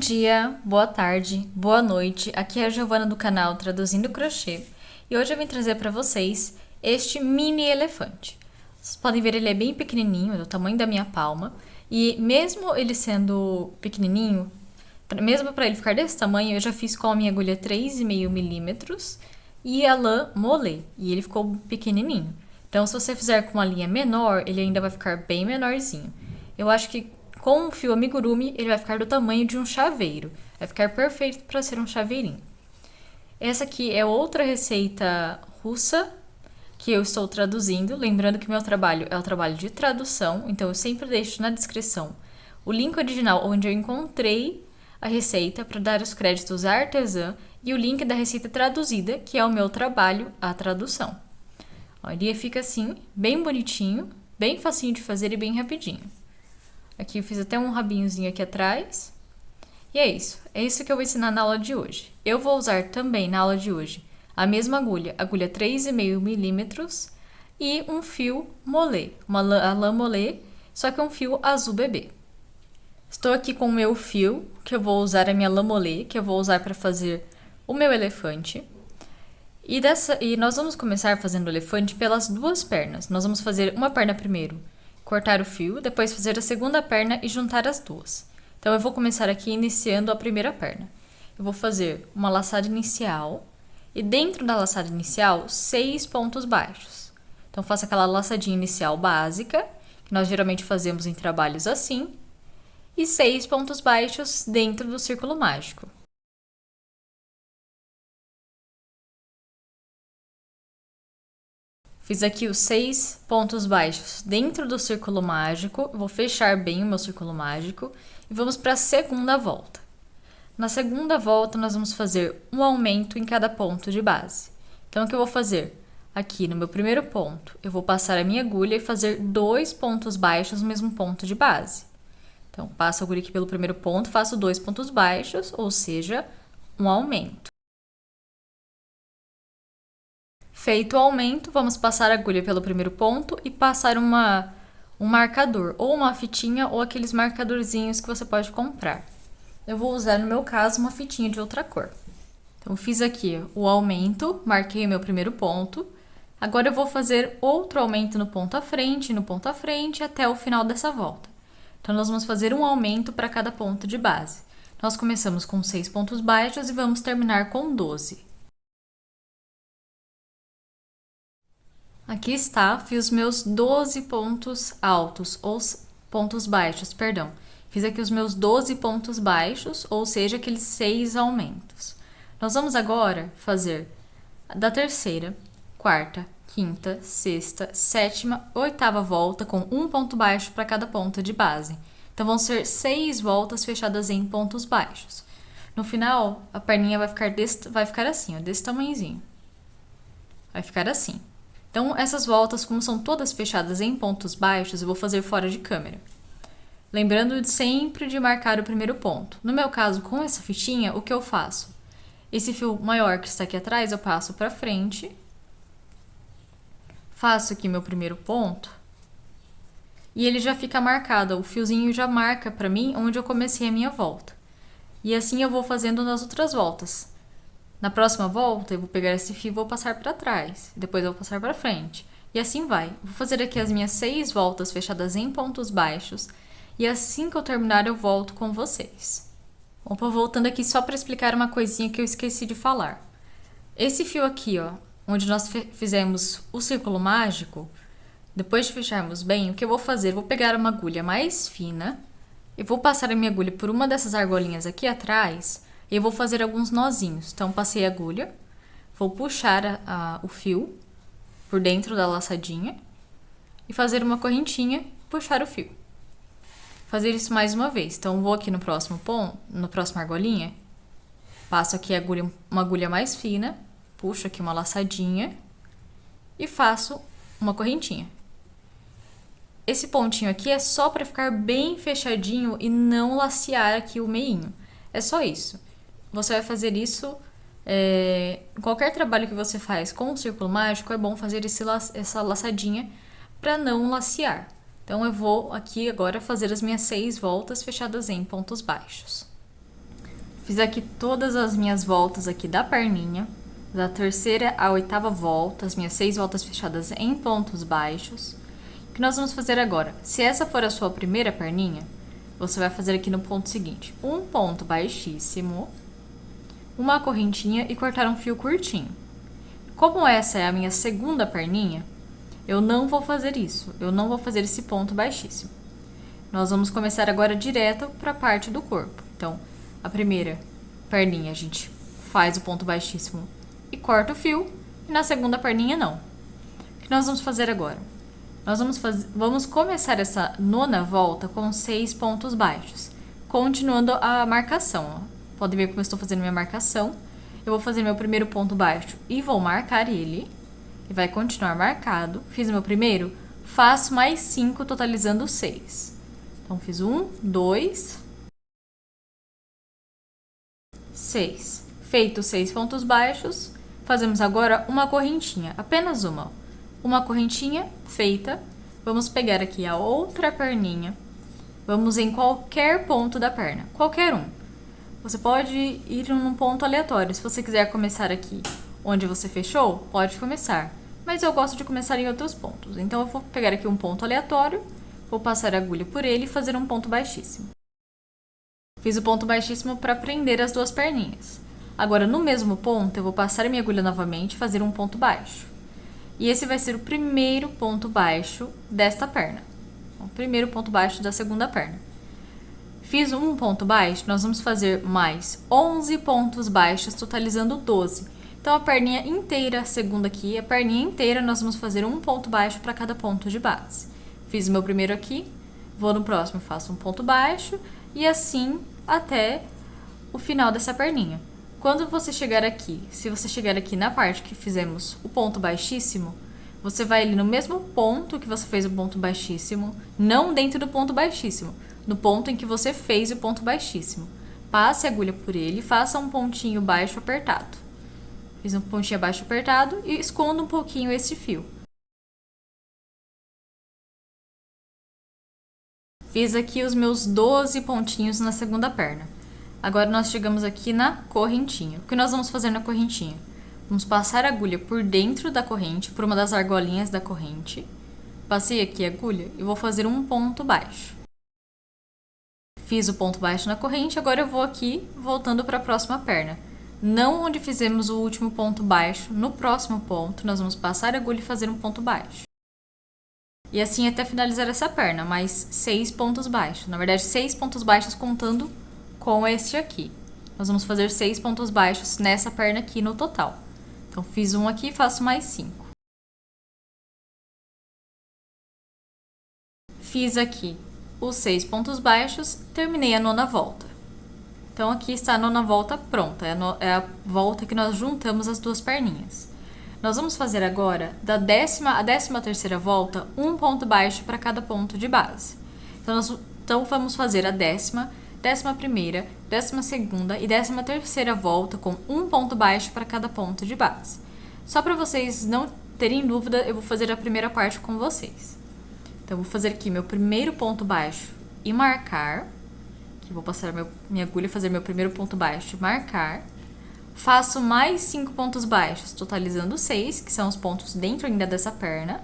dia, boa tarde, boa noite. Aqui é a Giovana do canal Traduzindo Crochê e hoje eu vim trazer para vocês este mini elefante. Vocês podem ver, ele é bem pequenininho, do tamanho da minha palma, e mesmo ele sendo pequenininho, mesmo para ele ficar desse tamanho, eu já fiz com a minha agulha 3,5 milímetros e a lã molê, e ele ficou pequenininho. Então, se você fizer com uma linha menor, ele ainda vai ficar bem menorzinho. Eu acho que com o fio amigurumi, ele vai ficar do tamanho de um chaveiro. Vai ficar perfeito para ser um chaveirinho. Essa aqui é outra receita russa que eu estou traduzindo. Lembrando que meu trabalho é o trabalho de tradução, então eu sempre deixo na descrição o link original onde eu encontrei a receita para dar os créditos à artesã e o link da receita traduzida, que é o meu trabalho, a tradução. Ó, ele fica assim, bem bonitinho, bem facinho de fazer e bem rapidinho. Aqui eu fiz até um rabinhozinho aqui atrás. E é isso que eu vou ensinar na aula de hoje. Eu vou usar também na aula de hoje a mesma agulha 3,5 milímetros e um fio molê, a lã molê, só que um fio azul bebê. Estou aqui com o meu fio, que eu vou usar a minha lã molê, que eu vou usar para fazer o meu elefante. E nós vamos começar fazendo o elefante pelas duas pernas. Nós vamos fazer uma perna primeiro, cortar o fio, depois fazer a segunda perna e juntar as duas. Então, eu vou começar aqui iniciando a primeira perna. Eu vou fazer uma laçada inicial e dentro da laçada inicial, 6 pontos baixos. Então, faço aquela laçadinha inicial básica, que nós geralmente fazemos em trabalhos assim, e 6 pontos baixos dentro do círculo mágico. Fiz aqui os 6 pontos baixos dentro do círculo mágico, vou fechar bem o meu círculo mágico e vamos para a segunda volta. Na segunda volta, nós vamos fazer um aumento em cada ponto de base. Então, o que eu vou fazer? Aqui no meu primeiro ponto, eu vou passar a minha agulha e fazer 2 pontos baixos no mesmo ponto de base. Então, passo a agulha aqui pelo primeiro ponto, faço 2 pontos baixos, ou seja, um aumento. Feito o aumento, vamos passar a agulha pelo primeiro ponto e passar um marcador, ou uma fitinha, ou aqueles marcadorzinhos que você pode comprar. Eu vou usar, no meu caso, uma fitinha de outra cor. Então, fiz aqui o aumento, marquei o meu primeiro ponto. Agora, eu vou fazer outro aumento no ponto à frente, até o final dessa volta. Então, nós vamos fazer um aumento para cada ponto de base. Nós começamos com 6 pontos baixos e vamos terminar com 12. Aqui está, fiz os meus 12 pontos altos, ou pontos baixos, perdão. Fiz aqui os meus 12 pontos baixos, ou seja, aqueles 6 aumentos. Nós vamos agora fazer da terceira, quarta, quinta, sexta, sétima, oitava volta com um ponto baixo para cada ponto de base. Então, vão ser 6 voltas fechadas em pontos baixos. No final, a perninha vai ficar assim, ó, desse tamanhozinho. Vai ficar assim. Então, essas voltas, como são todas fechadas em pontos baixos, eu vou fazer fora de câmera. Lembrando sempre de marcar o primeiro ponto. No meu caso, com essa fitinha, o que eu faço? Esse fio maior que está aqui atrás, eu passo para frente. Faço aqui meu primeiro ponto. E ele já fica marcado, o fiozinho já marca para mim onde eu comecei a minha volta. E assim eu vou fazendo nas outras voltas. Na próxima volta, eu vou pegar esse fio e vou passar para trás. Depois eu vou passar para frente. E assim vai. Vou fazer aqui as minhas 6 voltas fechadas em pontos baixos. E assim que eu terminar, eu volto com vocês. Opa, voltando aqui só para explicar uma coisinha que eu esqueci de falar. Esse fio aqui, ó, onde nós fizemos o círculo mágico, depois de fecharmos bem, o que eu vou fazer? Eu vou pegar uma agulha mais fina. Eu vou passar a minha agulha por uma dessas argolinhas aqui atrás. E eu vou fazer alguns nozinhos. Então, passei a agulha, vou puxar o fio por dentro da laçadinha e fazer uma correntinha e puxar o fio. Fazer isso mais uma vez. Então, vou aqui no próximo ponto, no próximo argolinha, passo aqui uma agulha mais fina, puxo aqui uma laçadinha e faço uma correntinha. Esse pontinho aqui é só para ficar bem fechadinho e não lacear aqui o meinho. É só isso. Você vai fazer isso, qualquer trabalho que você faz com o círculo mágico, é bom fazer essa laçadinha para não lacear. Então, eu vou aqui agora fazer as minhas 6 voltas fechadas em pontos baixos. Fiz aqui todas as minhas voltas aqui da perninha, da terceira à oitava volta, as minhas 6 voltas fechadas em pontos baixos. O que nós vamos fazer agora? Se essa for a sua primeira perninha, você vai fazer aqui no ponto seguinte, um ponto baixíssimo, uma correntinha e cortar um fio curtinho. Como essa é a minha segunda perninha, eu não vou fazer isso, eu não vou fazer esse ponto baixíssimo. Nós vamos começar agora direto para a parte do corpo. Então, a primeira perninha a gente faz o ponto baixíssimo e corta o fio, e na segunda perninha não. O que nós vamos fazer agora? Nós vamos começar essa nona volta com 6 pontos baixos, continuando a marcação. Ó. Pode ver como eu estou fazendo minha marcação. Eu vou fazer meu primeiro ponto baixo e vou marcar ele. E vai continuar marcado. Fiz o meu primeiro, faço mais 5, totalizando 6. Então, fiz 1, 2, 6. Feito 6 pontos baixos, fazemos agora uma correntinha, apenas uma. Uma correntinha feita, vamos pegar aqui a outra perninha, vamos em qualquer ponto da perna, qualquer um. Você pode ir num ponto aleatório, se você quiser começar aqui onde você fechou, pode começar. Mas eu gosto de começar em outros pontos, então eu vou pegar aqui um ponto aleatório, vou passar a agulha por ele e fazer um ponto baixíssimo. Fiz o ponto baixíssimo para prender as duas perninhas. Agora, no mesmo ponto, eu vou passar a minha agulha novamente e fazer um ponto baixo. E esse vai ser o primeiro ponto baixo desta perna. O primeiro ponto baixo da segunda perna. Fiz um ponto baixo, nós vamos fazer mais 11 pontos baixos, totalizando 12. Então, a perninha inteira, a segunda aqui, a perninha inteira, nós vamos fazer um ponto baixo para cada ponto de base. Fiz o meu primeiro aqui, vou no próximo, faço um ponto baixo e assim até o final dessa perninha. Quando você chegar aqui, se você chegar aqui na parte que fizemos o ponto baixíssimo, você vai ali no mesmo ponto que você fez o ponto baixíssimo, não dentro do ponto baixíssimo, no ponto em que você fez o ponto baixíssimo. Passe a agulha por ele e faça um pontinho baixo apertado. Fiz um pontinho baixo apertado e esconda um pouquinho esse fio. Fiz aqui os meus 12 pontinhos na segunda perna. Agora, nós chegamos aqui na correntinha. O que nós vamos fazer na correntinha? Vamos passar a agulha por dentro da corrente, por uma das argolinhas da corrente. Passei aqui a agulha e vou fazer um ponto baixo. Fiz o ponto baixo na corrente, agora eu vou aqui, voltando para a próxima perna. Não onde fizemos o último ponto baixo, no próximo ponto, nós vamos passar a agulha e fazer um ponto baixo. E assim até finalizar essa perna, mais 6 pontos baixos. Na verdade, 6 pontos baixos contando com este aqui. Nós vamos fazer 6 pontos baixos nessa perna aqui no total. Então, fiz um aqui e faço mais 5. Fiz aqui os 6 pontos baixos, terminei a nona volta. Então, aqui está a nona volta pronta. É a volta que nós juntamos as duas perninhas. Nós vamos fazer agora, da 10ª à 13ª volta, um ponto baixo para cada ponto de base. Então, vamos fazer a 10ª, 11ª, 12ª e 13ª volta com um ponto baixo para cada ponto de base. Só para vocês não terem dúvida, eu vou fazer a primeira parte com vocês. Então, eu vou fazer aqui meu primeiro ponto baixo e marcar. Aqui vou passar minha agulha, fazer meu primeiro ponto baixo e marcar. Faço mais 5 pontos baixos, totalizando 6, que são os pontos dentro ainda dessa perna.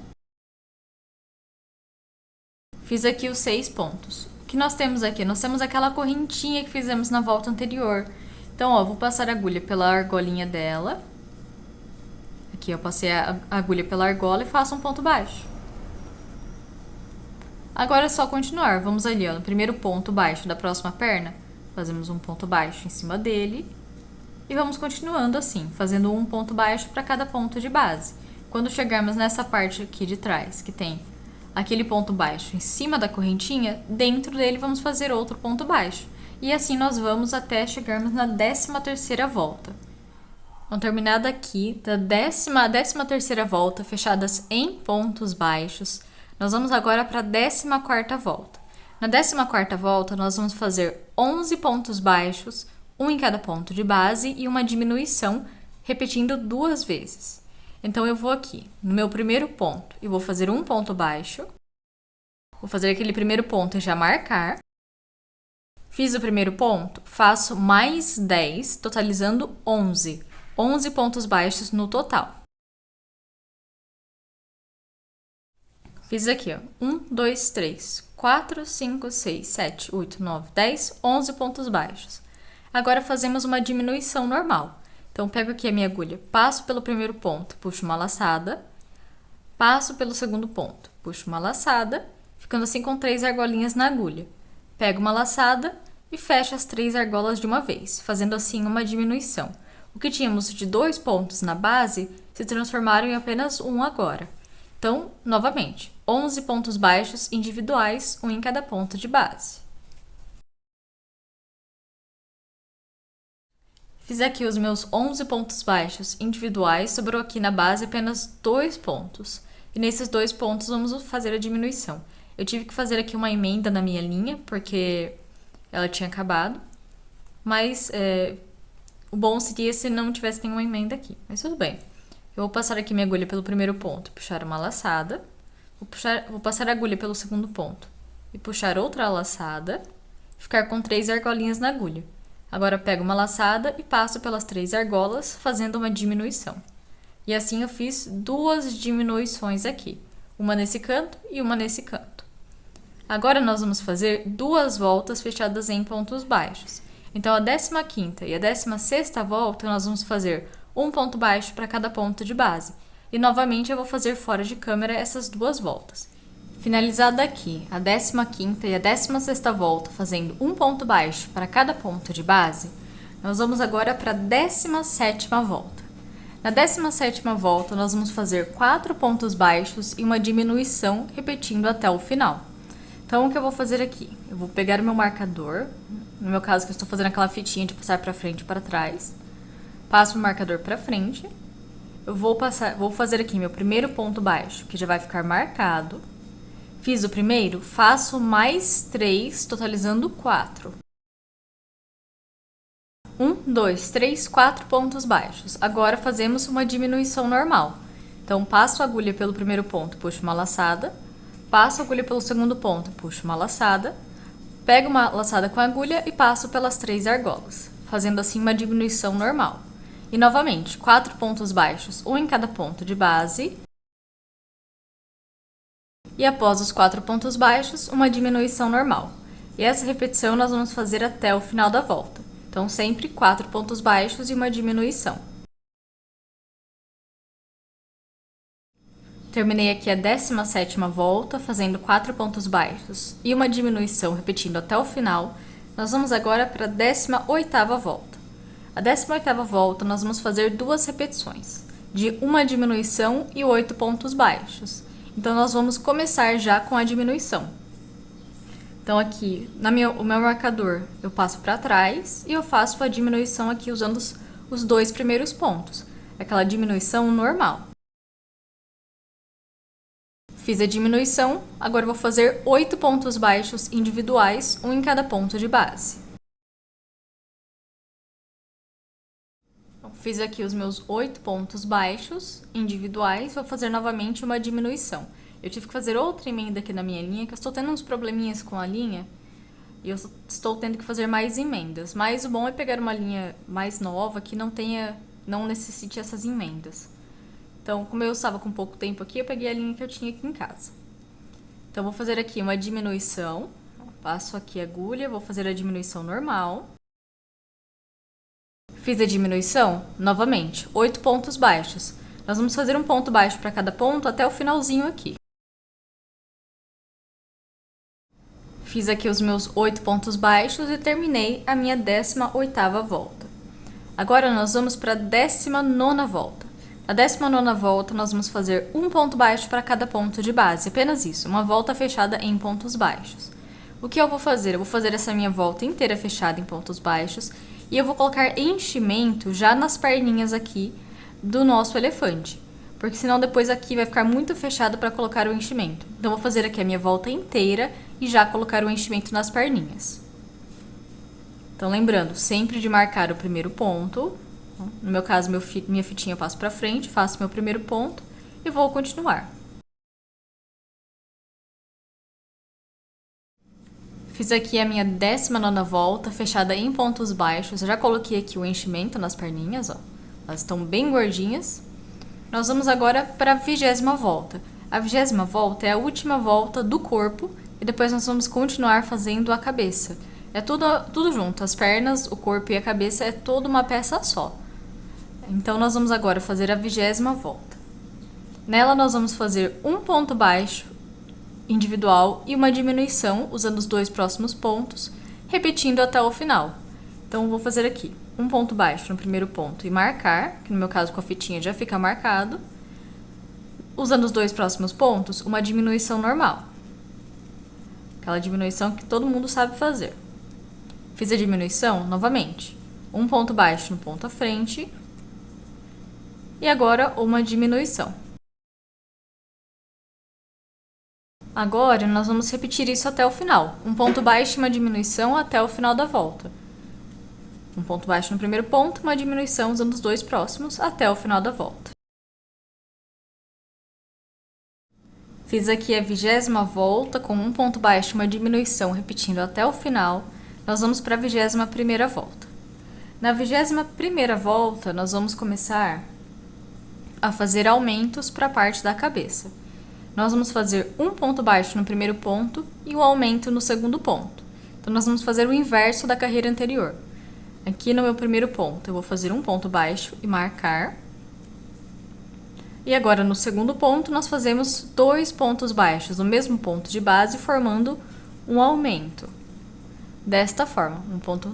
Fiz aqui os 6 pontos. O que nós temos aqui? Nós temos aquela correntinha que fizemos na volta anterior. Então, ó, vou passar a agulha pela argolinha dela. Aqui eu passei a agulha pela argola e faço um ponto baixo. Agora é só continuar. Vamos ali, ó, no primeiro ponto baixo da próxima perna, fazemos um ponto baixo em cima dele. E vamos continuando assim, fazendo um ponto baixo para cada ponto de base. Quando chegarmos nessa parte aqui de trás, que tem aquele ponto baixo em cima da correntinha, dentro dele vamos fazer outro ponto baixo. E assim nós vamos até chegarmos na 13ª volta. Então, terminada aqui, da 10ª à 13ª volta, fechadas em pontos baixos, nós vamos agora para a 14ª volta. Na 14ª volta, nós vamos fazer 11 pontos baixos, um em cada ponto de base e uma diminuição, repetindo 2 vezes. Então, eu vou aqui, no meu primeiro ponto, e vou fazer um ponto baixo. Vou fazer aquele primeiro ponto e já marcar. Fiz o primeiro ponto, faço mais 10, totalizando 11. 11 pontos baixos no total. Fiz aqui, ó, 1, 2, 3, 4, 5, 6, 7, 8, 9, 10, 11 pontos baixos. Agora fazemos uma diminuição normal. Então, pego aqui a minha agulha, passo pelo primeiro ponto, puxo uma laçada, passo pelo segundo ponto, puxo uma laçada, ficando assim com 3 argolinhas na agulha. Pego uma laçada e fecho as 3 argolas de uma vez, fazendo assim uma diminuição. O que tínhamos de 2 pontos na base se transformaram em apenas um agora. Então, novamente, 11 pontos baixos individuais, um em cada ponto de base. Fiz aqui os meus 11 pontos baixos individuais, sobrou aqui na base apenas 2 pontos. E nesses 2 pontos vamos fazer a diminuição. Eu tive que fazer aqui uma emenda na minha linha, porque ela tinha acabado. Mas o bom seria se não tivesse nenhuma emenda aqui, mas tudo bem. Eu vou passar aqui minha agulha pelo primeiro ponto, puxar uma laçada. Vou passar a agulha pelo segundo ponto e puxar outra laçada. Ficar com 3 argolinhas na agulha. Agora pego uma laçada e passo pelas 3 argolas, fazendo uma diminuição. E assim eu fiz 2 diminuições aqui. Uma nesse canto e uma nesse canto. Agora nós vamos fazer 2 voltas fechadas em pontos baixos. Então, a 15ª e a 16ª volta, nós vamos fazer um ponto baixo para cada ponto de base. E, novamente, eu vou fazer fora de câmera essas 2 voltas. Finalizada aqui a 15ª e a 16ª volta, fazendo um ponto baixo para cada ponto de base, nós vamos agora para a 17ª volta. Na 17ª volta, nós vamos fazer 4 pontos baixos e uma diminuição, repetindo até o final. Então, o que eu vou fazer aqui? Eu vou pegar o meu marcador, no meu caso que eu estou fazendo aquela fitinha de passar para frente e para trás, passo o marcador para frente, eu vou fazer aqui meu primeiro ponto baixo, que já vai ficar marcado. Fiz o primeiro, faço mais 3, totalizando 4. 1, 2, 3, 4 pontos baixos. Agora fazemos uma diminuição normal. Então, passo a agulha pelo primeiro ponto, puxo uma laçada. Passo a agulha pelo segundo ponto, puxo uma laçada. Pego uma laçada com a agulha e passo pelas 3 argolas, fazendo assim uma diminuição normal. E novamente, 4 pontos baixos, um em cada ponto de base. E após os 4 pontos baixos, uma diminuição normal. E essa repetição nós vamos fazer até o final da volta. Então, sempre 4 pontos baixos e uma diminuição. Terminei aqui a 17ª volta, fazendo 4 pontos baixos e uma diminuição, repetindo até o final. Nós vamos agora para a 18ª volta. A 18ª volta, nós vamos fazer 2 repetições, de uma diminuição e 8 pontos baixos. Então, nós vamos começar já com a diminuição. Então, aqui, o meu marcador, eu passo para trás e eu faço a diminuição aqui usando os 2 primeiros pontos. Aquela diminuição normal. Fiz a diminuição, agora vou fazer 8 pontos baixos individuais, um em cada ponto de base. Então, fiz aqui os meus 8 pontos baixos individuais, vou fazer novamente uma diminuição. Eu tive que fazer outra emenda aqui na minha linha, que eu estou tendo uns probleminhas com a linha, e eu estou tendo que fazer mais emendas. Mas o bom é pegar uma linha mais nova, que não necessite essas emendas. Então, como eu estava com pouco tempo aqui, eu peguei a linha que eu tinha aqui em casa. Então, vou fazer aqui uma diminuição. Passo aqui a agulha, vou fazer a diminuição normal. Fiz a diminuição, novamente, 8 pontos baixos. Nós vamos fazer um ponto baixo para cada ponto até o finalzinho aqui. Fiz aqui os meus 8 pontos baixos e terminei a minha 18ª volta. Agora, nós vamos para a 19ª volta. Na 19ª volta, nós vamos fazer um ponto baixo para cada ponto de base, apenas isso, uma volta fechada em pontos baixos. O que eu vou fazer? Eu vou fazer essa minha volta inteira fechada em pontos baixos e eu vou colocar enchimento já nas perninhas aqui do nosso elefante, porque senão depois aqui vai ficar muito fechado para colocar o enchimento. Então, eu vou fazer aqui a minha volta inteira e já colocar o enchimento nas perninhas. Então, lembrando, sempre de marcar o primeiro ponto. No meu caso, minha fitinha eu passo para frente, faço meu primeiro ponto e vou continuar. Fiz aqui a minha 19ª volta, fechada em pontos baixos. Eu já coloquei aqui o enchimento nas perninhas, ó. Elas estão bem gordinhas. Nós vamos agora para a 20ª volta. A 20ª volta é a última volta do corpo e depois nós vamos continuar fazendo a cabeça. É tudo junto, as pernas, o corpo e a cabeça é toda uma peça só. Então nós vamos agora fazer a 20ª volta. Nela nós vamos fazer um ponto baixo individual e uma diminuição usando os 2 próximos pontos, repetindo até o final. Então vou fazer aqui um ponto baixo no primeiro ponto e marcar, que no meu caso com a fitinha já fica marcado. Usando os 2 próximos pontos, uma diminuição normal. Aquela diminuição que todo mundo sabe fazer. Fiz a diminuição novamente. Um ponto baixo no ponto à frente. E agora uma diminuição. Agora nós vamos repetir isso até o final. Um ponto baixo e uma diminuição até o final da volta. Um ponto baixo no primeiro ponto, uma diminuição usando os 2 próximos até o final da volta. Fiz aqui a 20ª volta com um ponto baixo e uma diminuição, repetindo até o final. Nós vamos para a 21ª volta. Na 21ª volta, nós vamos começar a fazer aumentos para a parte da cabeça. Nós vamos fazer um ponto baixo no primeiro ponto e um aumento no segundo ponto. Então, nós vamos fazer o inverso da carreira anterior. Aqui no meu primeiro ponto, eu vou fazer um ponto baixo e marcar. E agora, no segundo ponto, nós fazemos 2 pontos baixos no mesmo ponto de base, formando um aumento. Desta forma, um ponto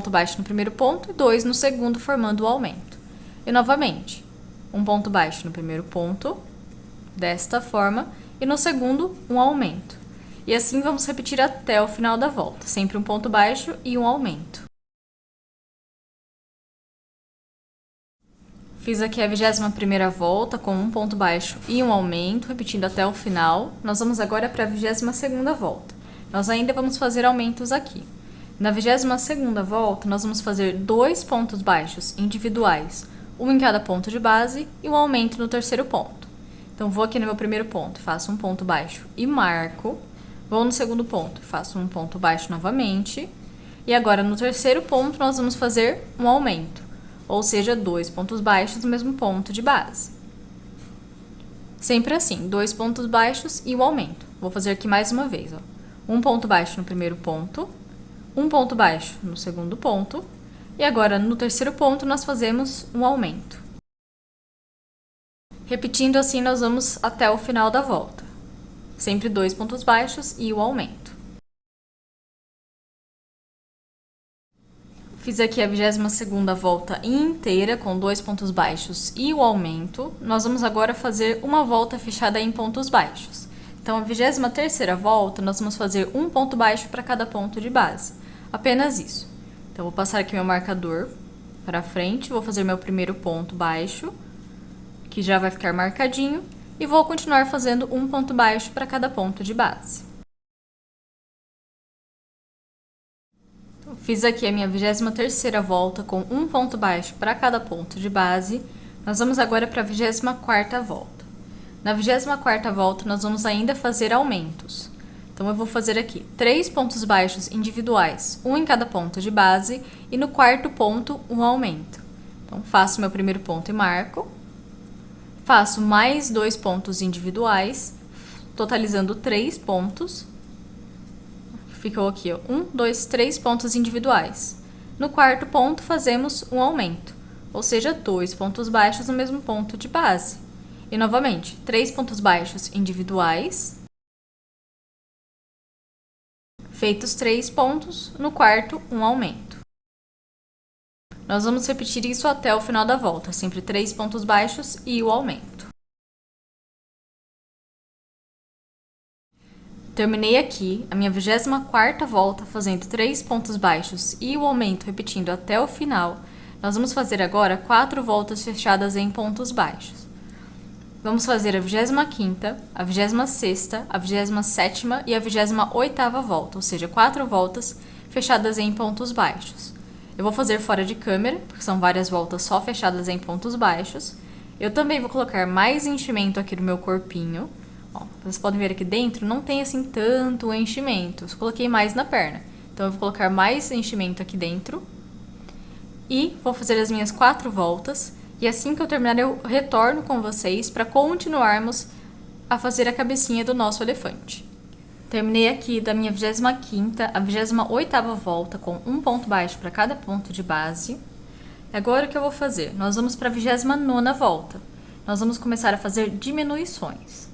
baixo no primeiro ponto e 2 no segundo, formando o aumento. E novamente, um ponto baixo no primeiro ponto, desta forma, e no segundo, um aumento. E assim vamos repetir até o final da volta, sempre um ponto baixo e um aumento. Fiz aqui a 21ª volta com um ponto baixo e um aumento, repetindo até o final. Nós vamos agora para a 22ª volta. Nós ainda vamos fazer aumentos aqui. Na 22ª volta, nós vamos fazer 2 pontos baixos individuais, um em cada ponto de base e um aumento no terceiro ponto. Então, vou aqui no meu primeiro ponto, faço um ponto baixo e marco. Vou no segundo ponto, faço um ponto baixo novamente. E agora, no terceiro ponto, nós vamos fazer um aumento. Ou seja, 2 pontos baixos no mesmo ponto de base. Sempre assim, 2 pontos baixos e um aumento. Vou fazer aqui mais uma vez, ó. Um ponto baixo no primeiro ponto, um ponto baixo no segundo ponto, e agora no terceiro ponto nós fazemos um aumento. Repetindo assim, nós vamos até o final da volta. Sempre 2 pontos baixos e o aumento. Fiz aqui a 22ª volta inteira com 2 pontos baixos e o aumento. Nós vamos agora fazer uma volta fechada em pontos baixos. Então, a 23ª volta, nós vamos fazer um ponto baixo para cada ponto de base. Apenas isso. Então, vou passar aqui meu marcador para frente, vou fazer meu primeiro ponto baixo, que já vai ficar marcadinho, e vou continuar fazendo um ponto baixo para cada ponto de base. Fiz aqui a minha 23ª volta com um ponto baixo para cada ponto de base. Nós vamos agora para a 24ª volta. Na 24ª volta, nós vamos ainda fazer aumentos. Então, eu vou fazer aqui 3 pontos baixos individuais, um em cada ponto de base, e no quarto ponto, um aumento. Então, faço meu primeiro ponto e marco. Faço mais 2 pontos individuais, totalizando 3 pontos. Ficou aqui, ó, 1, 2, 3 pontos individuais. No quarto ponto, fazemos um aumento, ou seja, 2 pontos baixos no mesmo ponto de base. E, novamente, 3 pontos baixos individuais. Feitos 3 pontos, no quarto, um aumento. Nós vamos repetir isso até o final da volta, sempre 3 pontos baixos e o aumento. Terminei aqui a minha 24ª volta fazendo 3 pontos baixos e o aumento repetindo até o final. Nós vamos fazer agora 4 voltas fechadas em pontos baixos. Vamos fazer a 25ª, a 26ª, a 27ª e a 28ª volta, ou seja, 4 voltas fechadas em pontos baixos. Eu vou fazer fora de câmera, porque são várias voltas só fechadas em pontos baixos. Eu também vou colocar mais enchimento aqui no meu corpinho, Ó, vocês podem ver aqui dentro, não tem assim tanto enchimento. Eu coloquei mais na perna. Então eu vou colocar mais enchimento aqui dentro. E vou fazer as minhas 4 voltas. E assim que eu terminar, eu retorno com vocês para continuarmos a fazer a cabecinha do nosso elefante. Terminei aqui da minha 25ª a 28ª volta com um ponto baixo para cada ponto de base. Agora o que eu vou fazer? Nós vamos para a 29ª volta. Nós vamos começar a fazer diminuições.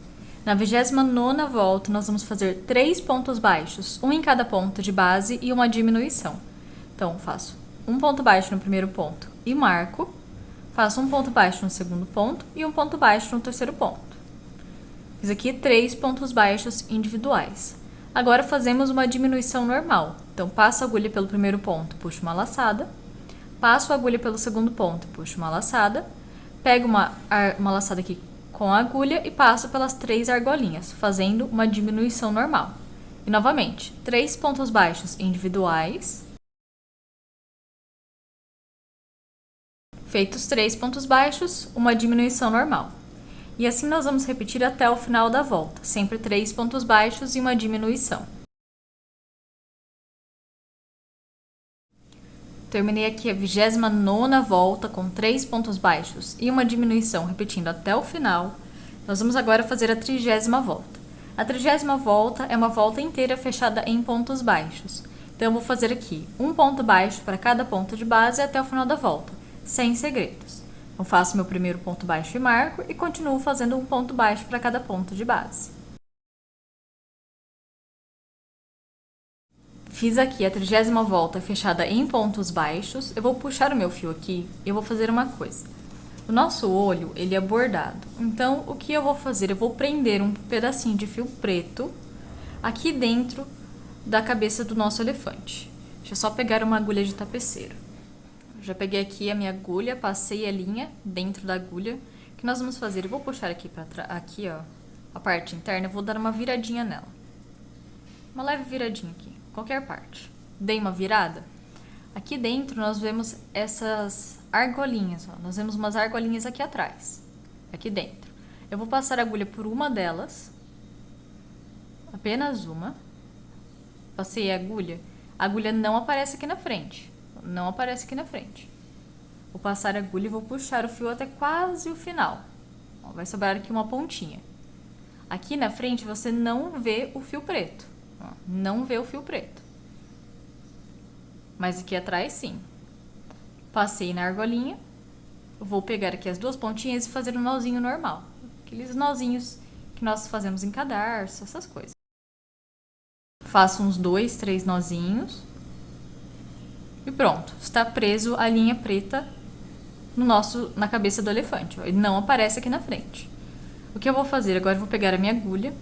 Na 29ª volta, nós vamos fazer 3 pontos baixos, um em cada ponto de base e uma diminuição. Então, faço um ponto baixo no primeiro ponto e marco. Faço um ponto baixo no segundo ponto e um ponto baixo no terceiro ponto. Fiz aqui 3 pontos baixos individuais. Agora fazemos uma diminuição normal. Então, passo a agulha pelo primeiro ponto, puxo uma laçada. Passo a agulha pelo segundo ponto, puxo uma laçada. Pego uma laçada aqui com a agulha e passo pelas 3 argolinhas, fazendo uma diminuição normal. E novamente, 3 pontos baixos individuais. Feitos 3 pontos baixos, uma diminuição normal. E assim nós vamos repetir até o final da volta, sempre 3 pontos baixos e uma diminuição. Terminei aqui a 29ª volta com 3 pontos baixos e uma diminuição, repetindo até o final. Nós vamos agora fazer a 30ª volta. A 30ª volta é uma volta inteira fechada em pontos baixos. Então, eu vou fazer aqui um ponto baixo para cada ponto de base até o final da volta, sem segredos. Eu faço meu primeiro ponto baixo e marco e continuo fazendo um ponto baixo para cada ponto de base. Fiz aqui a 30ª volta fechada em pontos baixos. Eu vou puxar o meu fio aqui e eu vou fazer uma coisa. O nosso olho, ele é bordado. Então, o que eu vou fazer? Eu vou prender um pedacinho de fio preto aqui dentro da cabeça do nosso elefante. Deixa eu só pegar uma agulha de tapeceiro. Já peguei aqui a minha agulha, passei a linha dentro da agulha. O que nós vamos fazer? Eu vou puxar aqui para trás, aqui, ó, a parte interna, eu vou dar uma viradinha nela. Uma leve viradinha aqui, qualquer parte. Dei uma virada. Aqui dentro nós vemos essas argolinhas, ó. Nós vemos umas argolinhas aqui atrás, aqui dentro. Eu vou passar a agulha por uma delas, apenas uma. Passei a agulha não aparece aqui na frente. Não aparece aqui na frente. Vou passar a agulha e vou puxar o fio até quase o final. Ó, vai sobrar aqui uma pontinha. Aqui na frente você não vê o fio preto. Ó, não vê o fio preto. Mas aqui atrás sim. Passei na argolinha. Vou pegar aqui as 2 pontinhas e fazer um nozinho normal. Aqueles nozinhos que nós fazemos em cadarço, essas coisas. Faço uns 2, 3 nozinhos. E pronto, está preso a linha preta na cabeça do elefante. Ó, ele não aparece aqui na frente. O que eu vou fazer? Agora eu vou pegar a minha agulha,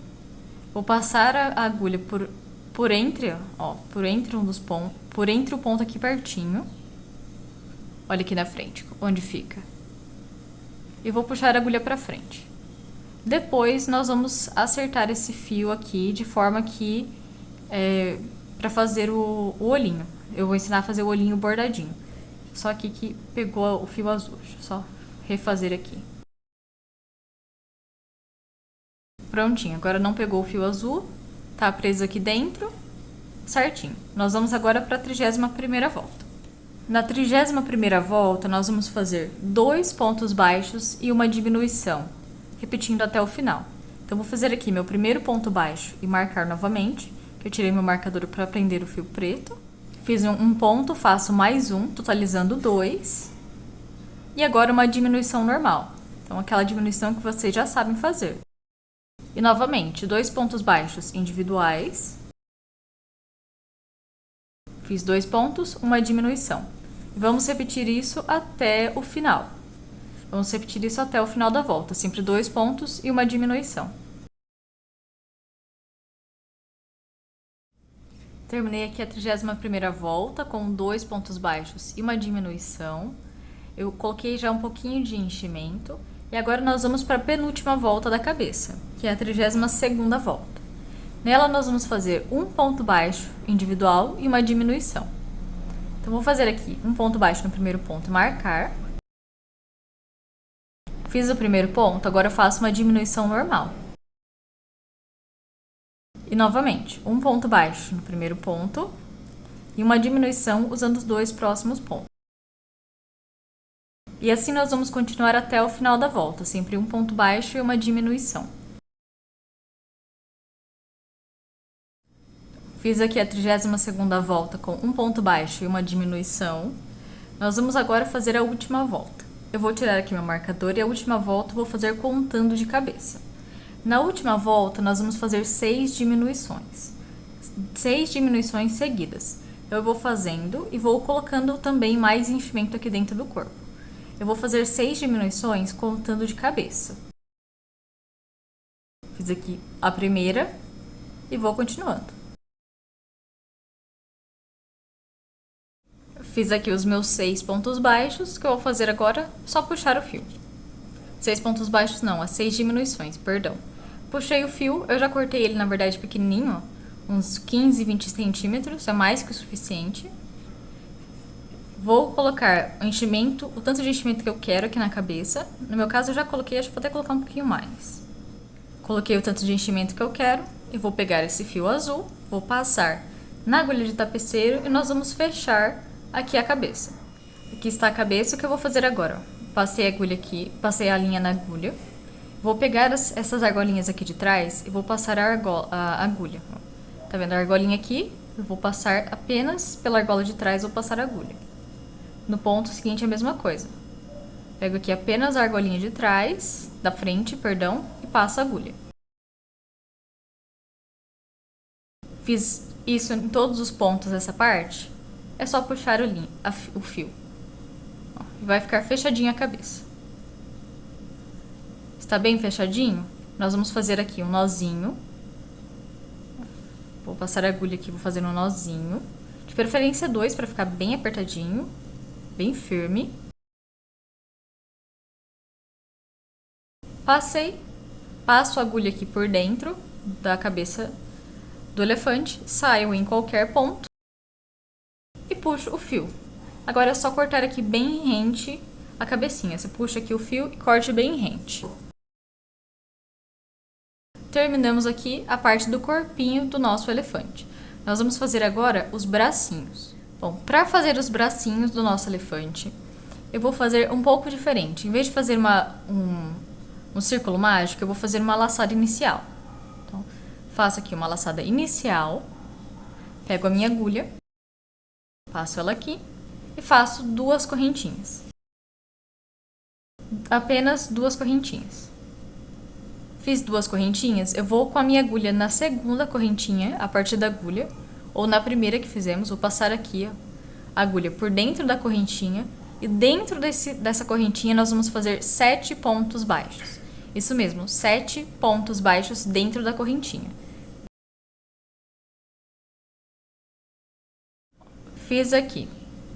vou passar a agulha por entre o ponto aqui pertinho. Olha aqui na frente, onde fica. E vou puxar a agulha para frente. Depois nós vamos acertar esse fio aqui de forma que para fazer o olhinho. Eu vou ensinar a fazer o olhinho bordadinho. Só aqui que pegou o fio azul. Deixa eu só refazer aqui. Prontinho. Agora não pegou o fio azul. Tá preso aqui dentro. Certinho. Nós vamos agora para a 31ª volta. Na 31ª volta, nós vamos fazer 2 pontos baixos e uma diminuição. Repetindo até o final. Então, vou fazer aqui meu primeiro ponto baixo e marcar novamente. Que eu tirei meu marcador para prender o fio preto. Fiz um ponto, faço mais um, totalizando 2. E agora uma diminuição normal. Então, aquela diminuição que vocês já sabem fazer. E novamente, 2 pontos baixos individuais. Fiz 2 pontos, uma diminuição. Vamos repetir isso até o final. Vamos repetir isso até o final da volta. Sempre 2 pontos e uma diminuição. Terminei aqui a 31ª volta com 2 pontos baixos e uma diminuição. Eu coloquei já um pouquinho de enchimento. E agora nós vamos para a penúltima volta da cabeça, que é a 32ª volta. Nela nós vamos fazer um ponto baixo individual e uma diminuição. Então, vou fazer aqui um ponto baixo no primeiro ponto e marcar. Fiz o primeiro ponto, agora eu faço uma diminuição normal. E novamente, um ponto baixo no primeiro ponto e uma diminuição usando os dois próximos pontos. E assim nós vamos continuar até o final da volta, sempre um ponto baixo e uma diminuição. Fiz aqui a 32ª volta com um ponto baixo e uma diminuição. Nós vamos agora fazer a última volta. Eu vou tirar aqui meu marcador e a última volta eu vou fazer contando de cabeça. Na última volta, nós vamos fazer 6 diminuições. 6 diminuições seguidas. Eu vou fazendo e vou colocando também mais enchimento aqui dentro do corpo. Eu vou fazer 6 diminuições contando de cabeça. Fiz aqui a primeira e vou continuando. Fiz aqui os meus 6 pontos baixos, que eu vou fazer agora só puxar o fio. 6 pontos baixos não, as 6 diminuições, perdão. Puxei o fio, eu já cortei ele na verdade pequenininho, ó, uns 15, 20 centímetros, é mais que o suficiente. Vou colocar o enchimento, o tanto de enchimento que eu quero aqui na cabeça. No meu caso eu já coloquei, acho que vou até colocar um pouquinho mais. Coloquei o tanto de enchimento que eu quero e vou pegar esse fio azul, vou passar na agulha de tapeceiro e nós vamos fechar aqui a cabeça. Aqui está a cabeça, o que eu vou fazer agora? Ó, passei a agulha aqui, passei a linha na agulha. Vou pegar essas argolinhas aqui de trás e vou passar a agulha. Ó. Tá vendo a argolinha aqui? Eu vou passar apenas pela argola de trás, vou passar a agulha. No ponto seguinte, a mesma coisa. Pego aqui apenas a argolinha de trás, da frente, perdão, e passo a agulha. Fiz isso em todos os pontos dessa parte. É só puxar o fio. Ó, e vai ficar fechadinha a cabeça. Está bem fechadinho? Nós vamos fazer aqui um nozinho. Vou passar a agulha aqui, vou fazer um nozinho. De preferência 2, para ficar bem apertadinho, bem firme. Passo a agulha aqui por dentro da cabeça do elefante, saio em qualquer ponto e puxo o fio. Agora é só cortar aqui bem rente a cabecinha. Você puxa aqui o fio e corte bem rente. Terminamos aqui a parte do corpinho do nosso elefante. Nós vamos fazer agora os bracinhos. Bom, para fazer os bracinhos do nosso elefante, eu vou fazer um pouco diferente. Em vez de fazer um círculo mágico, eu vou fazer uma laçada inicial. Então, faço aqui uma laçada inicial, pego a minha agulha, passo ela aqui e faço 2 correntinhas. Apenas 2 correntinhas. Fiz 2 correntinhas, eu vou com a minha agulha na segunda correntinha, a partir da agulha, ou na primeira que fizemos, vou passar aqui a agulha por dentro da correntinha e dentro dessa correntinha nós vamos fazer 7 pontos baixos. Isso mesmo, 7 pontos baixos dentro da correntinha. Fiz aqui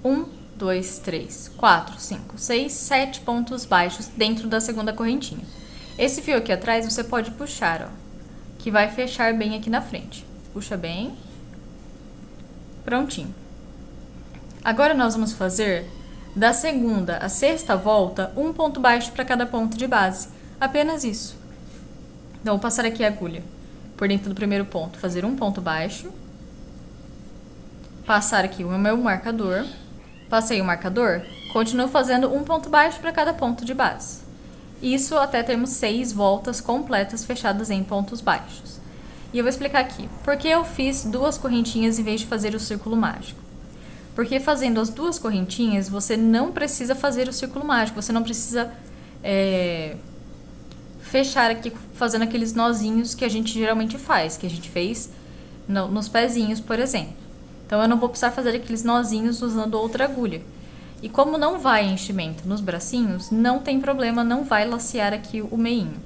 1, 2, 3, 4, 5, 6, 7 pontos baixos dentro da segunda correntinha. Esse fio aqui atrás você pode puxar, ó, que vai fechar bem aqui na frente. Puxa bem. Prontinho. Agora nós vamos fazer da segunda à sexta volta um ponto baixo para cada ponto de base. Apenas isso. Então, vou passar aqui a agulha por dentro do primeiro ponto, fazer um ponto baixo. Passar aqui o meu marcador. Passei o marcador, continuo fazendo um ponto baixo para cada ponto de base. Isso até termos 6 voltas completas fechadas em pontos baixos. E eu vou explicar aqui, por que eu fiz 2 correntinhas em vez de fazer o círculo mágico. Porque fazendo as 2 correntinhas, você não precisa fazer o círculo mágico, você não precisa fechar aqui fazendo aqueles nozinhos que a gente geralmente faz, que a gente fez nos pezinhos, por exemplo. Então eu não vou precisar fazer aqueles nozinhos usando outra agulha. E como não vai enchimento nos bracinhos, não tem problema, não vai lacear aqui o meinho.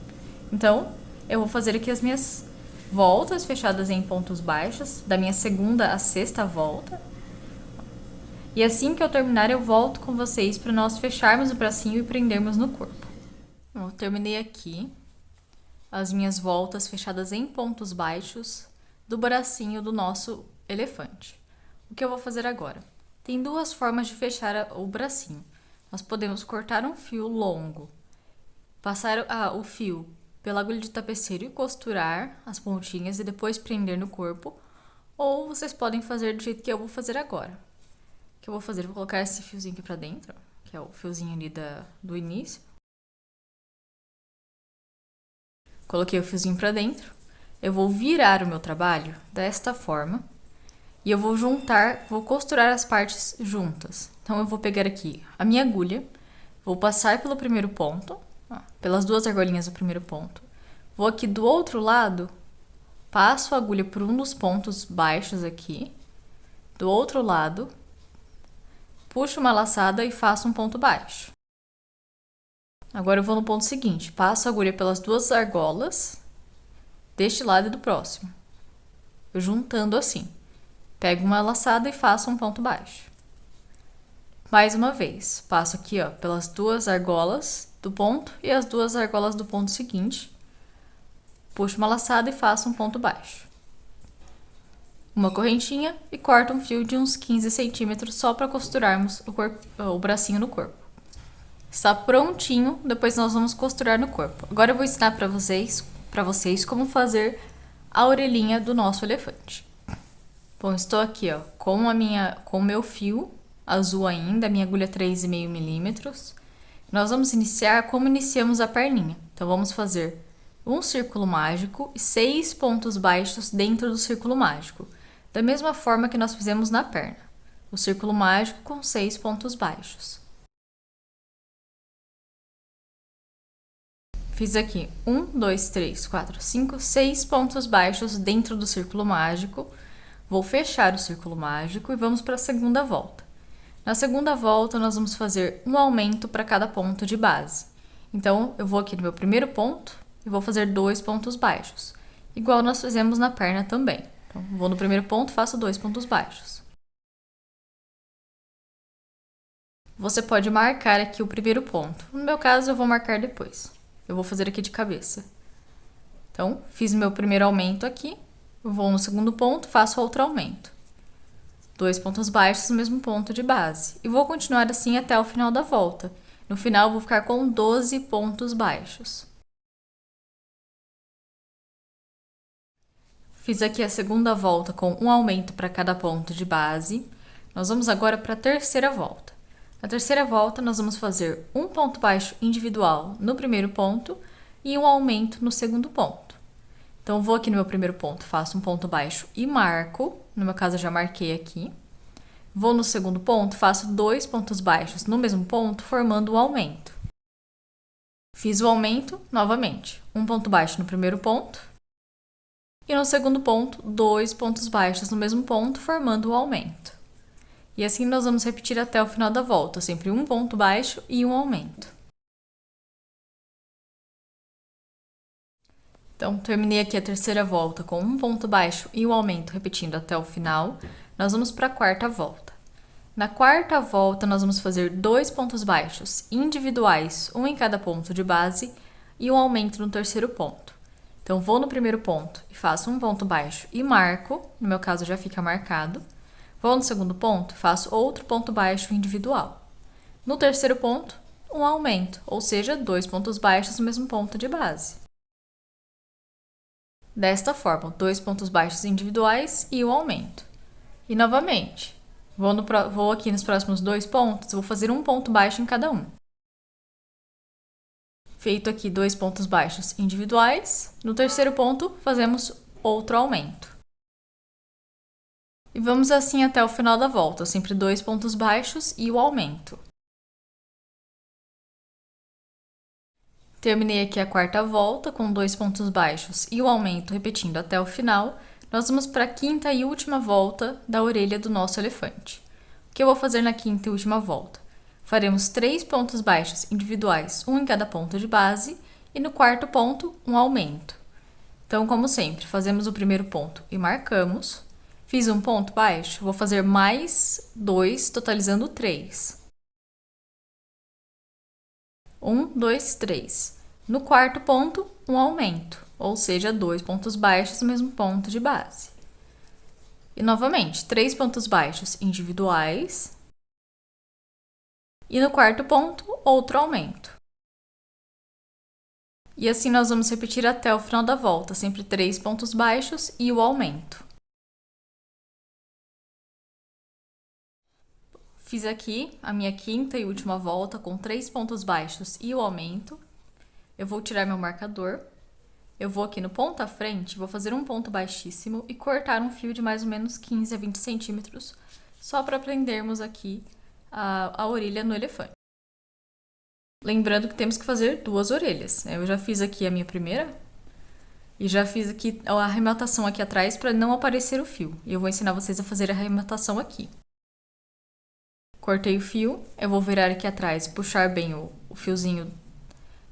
Então, eu vou fazer aqui as minhas voltas fechadas em pontos baixos, da minha segunda à sexta volta. E assim que eu terminar, eu volto com vocês para nós fecharmos o bracinho e prendermos no corpo. Bom, eu terminei aqui as minhas voltas fechadas em pontos baixos do bracinho do nosso elefante. O que eu vou fazer agora? Tem 2 formas de fechar o bracinho. Nós podemos cortar um fio longo, passar o fio pela agulha de tapeceiro e costurar as pontinhas e depois prender no corpo, ou vocês podem fazer do jeito que eu vou fazer agora. O que eu vou fazer? Vou colocar esse fiozinho aqui pra dentro, que é o fiozinho ali do início. Coloquei o fiozinho pra dentro. Eu vou virar o meu trabalho desta forma e eu vou costurar as partes juntas. Então eu vou pegar aqui a minha agulha, vou passar pelo primeiro ponto, pelas duas argolinhas do primeiro ponto. Vou aqui do outro lado, passo a agulha por um dos pontos baixos aqui, do outro lado, puxo uma laçada e faço um ponto baixo. Agora eu vou no ponto seguinte, passo a agulha pelas duas argolas, deste lado e do próximo, eu juntando assim. Pego uma laçada e faço um ponto baixo. Mais uma vez, passo aqui, ó, pelas duas argolas do ponto e as duas argolas do ponto seguinte. Puxo uma laçada e faço um ponto baixo. Uma correntinha e corto um fio de uns 15 centímetros só para costurarmos o bracinho no corpo. Está prontinho, depois nós vamos costurar no corpo. Agora eu vou ensinar para vocês como fazer a orelhinha do nosso elefante. Bom, estou aqui, ó, com o meu fio azul ainda, a minha agulha 3,5 milímetros. Nós vamos iniciar como iniciamos a perninha. Então, vamos fazer um círculo mágico e 6 pontos baixos dentro do círculo mágico, da mesma forma que nós fizemos na perna. O círculo mágico com 6 pontos baixos. Fiz aqui 1, 2, 3, 4, 5, 6 pontos baixos dentro do círculo mágico. Vou fechar o círculo mágico e vamos para a segunda volta. Na segunda volta, nós vamos fazer um aumento para cada ponto de base. Então, eu vou aqui no meu primeiro ponto e vou fazer 2 pontos baixos, igual nós fizemos na perna também. Então, vou no primeiro ponto e faço 2 pontos baixos. Você pode marcar aqui o primeiro ponto. No meu caso, eu vou marcar depois. Eu vou fazer aqui de cabeça. Então, fiz meu primeiro aumento aqui. Vou no segundo ponto, faço outro aumento. 2 pontos baixos no mesmo ponto de base. E vou continuar assim até o final da volta. No final, eu vou ficar com 12 pontos baixos. Fiz aqui a segunda volta com um aumento para cada ponto de base. Nós vamos agora para a terceira volta. Na terceira volta, nós vamos fazer um ponto baixo individual no primeiro ponto e um aumento no segundo ponto. Então, vou aqui no meu primeiro ponto, faço um ponto baixo e marco. No meu caso, eu já marquei aqui. Vou no segundo ponto, faço 2 pontos baixos no mesmo ponto, formando um aumento. Fiz o aumento novamente. Um ponto baixo no primeiro ponto. E no segundo ponto, 2 pontos baixos no mesmo ponto, formando um aumento. E assim nós vamos repetir até o final da volta, sempre um ponto baixo e um aumento. Então, terminei aqui a terceira volta com um ponto baixo e um aumento, repetindo até o final. Nós vamos para a quarta volta. Na quarta volta, nós vamos fazer 2 pontos baixos individuais, um em cada ponto de base, e um aumento no terceiro ponto. Então, vou no primeiro ponto e faço um ponto baixo e marco, no meu caso já fica marcado. Vou no segundo ponto, faço outro ponto baixo individual. No terceiro ponto, um aumento, ou seja, 2 pontos baixos no mesmo ponto de base. Desta forma, 2 pontos baixos individuais e um aumento. E novamente, vou aqui nos próximos 2 pontos, vou fazer um ponto baixo em cada um. Feito aqui 2 pontos baixos individuais, no terceiro ponto fazemos outro aumento. E vamos assim até o final da volta, sempre 2 pontos baixos e o aumento. Terminei aqui a quarta volta com 2 pontos baixos e o aumento repetindo até o final. Nós vamos para a quinta e última volta da orelha do nosso elefante. O que eu vou fazer na quinta e última volta? Faremos 3 pontos baixos individuais, um em cada ponto de base, e no quarto ponto, um aumento. Então, como sempre, fazemos o primeiro ponto e marcamos. Fiz um ponto baixo, vou fazer mais 2, totalizando 3. 1, 2, 3. No quarto ponto, um aumento, ou seja, 2 pontos baixos no mesmo ponto de base. E novamente, 3 pontos baixos individuais. E no quarto ponto, outro aumento. E assim nós vamos repetir até o final da volta, sempre 3 pontos baixos e o aumento. Fiz aqui a minha quinta e última volta com 3 pontos baixos e o aumento. Eu vou tirar meu marcador. Eu vou aqui no ponto à frente, vou fazer um ponto baixíssimo e cortar um fio de mais ou menos 15 a 20 centímetros, só para prendermos aqui a orelha no elefante. Lembrando que temos que fazer 2 orelhas. Eu já fiz aqui a minha primeira e já fiz aqui a arrematação aqui atrás para não aparecer o fio. E eu vou ensinar vocês a fazer a arrematação aqui. Cortei o fio, eu vou virar aqui atrás, puxar bem o fiozinho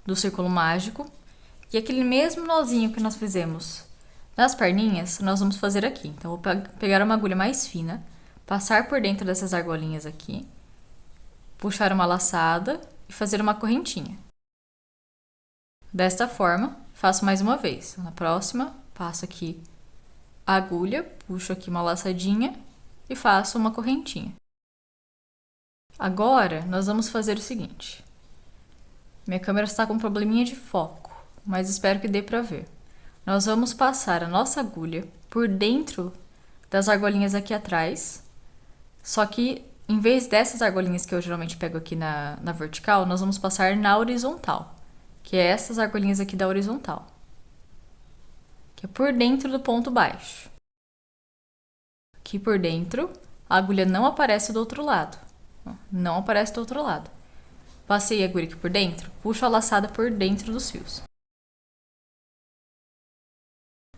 do círculo mágico. E aquele mesmo nozinho que nós fizemos nas perninhas, nós vamos fazer aqui. Então, eu vou pegar uma agulha mais fina, passar por dentro dessas argolinhas aqui, puxar uma laçada e fazer uma correntinha. Desta forma, faço mais uma vez. Na próxima, passo aqui a agulha, puxo aqui uma laçadinha e faço uma correntinha. Agora, nós vamos fazer o seguinte. Minha câmera está com um probleminha de foco, mas espero que dê para ver. Nós vamos passar a nossa agulha por dentro das argolinhas aqui atrás, só que em vez dessas argolinhas que eu geralmente pego aqui na vertical, nós vamos passar na horizontal, que é essas argolinhas aqui da horizontal, que é por dentro do ponto baixo. Aqui por dentro, a agulha não aparece do outro lado. Não aparece do outro lado. Passei a agulha aqui por dentro, puxo a laçada por dentro dos fios.